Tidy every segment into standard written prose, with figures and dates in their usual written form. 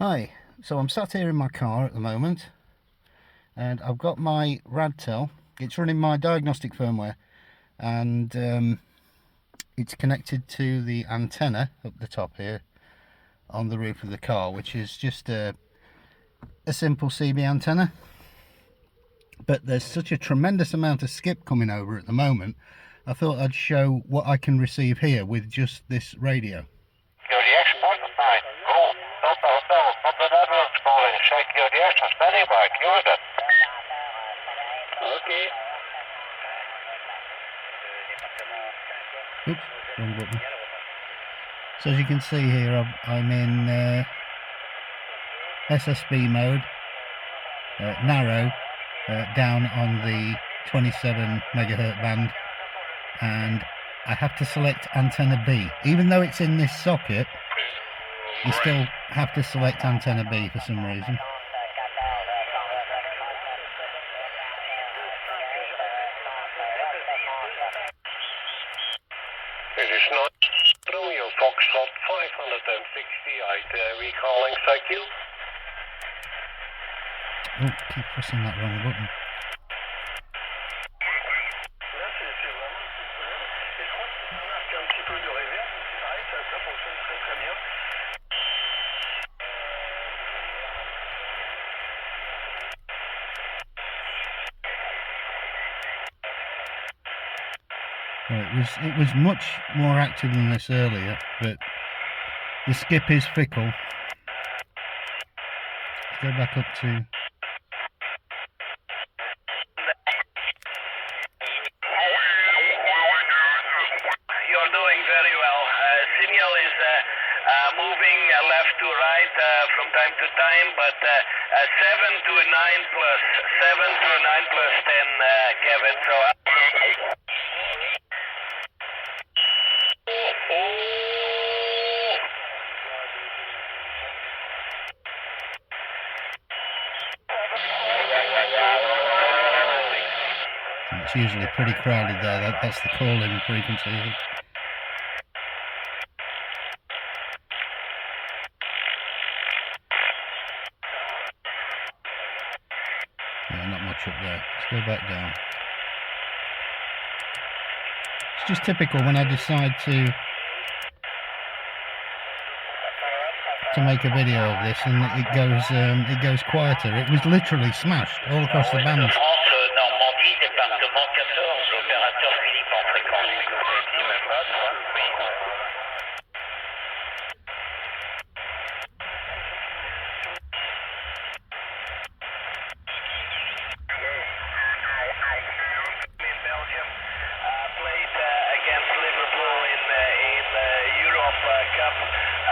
Hi, so I'm sat here in my car at the moment and I've got my Radtel. It's running my Diagnostic firmware and it's connected to the antenna up the top here on the roof of the car, which is just a simple CB antenna. But there's such a tremendous amount of skip coming over at the moment, I thought I'd show what I can receive here with just this radio. Oops, wrong button. So as you can see here, I'm in SSB mode, narrow, down on the 27 megahertz band, and I have to select antenna B. Even though it's in this socket, you still have to select antenna B for some reason. This is not Romeo Foxtrot 568, recalling CQ. Oh, keep pressing that wrong button. It was much more active than this earlier, but the skip is fickle. Let's go back up to... You're doing very well. Signal is moving left to right from time to time, but 7 to 9 plus 7 to 9 plus 10, Kevin. So. It's usually pretty crowded there. That's the call-in frequency. Yeah, not much up there. Let's go back down. It's just typical when I decide to make a video of this, and it goes quieter. It was literally smashed all across the band.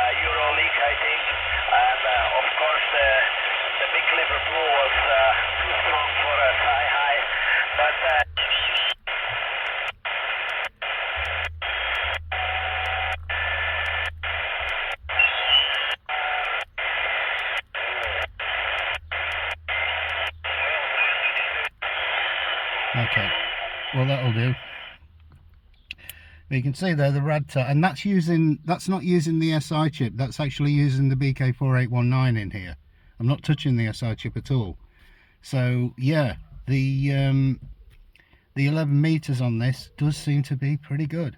Euroleague, I think, and of course the big Liverpool was too strong for us, high, but okay, well that'll do. But you can see there the Radtel, and that's not using the SI chip, that's actually using the BK4819 in here. I'm not touching the SI chip at all. So yeah, the 11 meters on this does seem to be pretty good.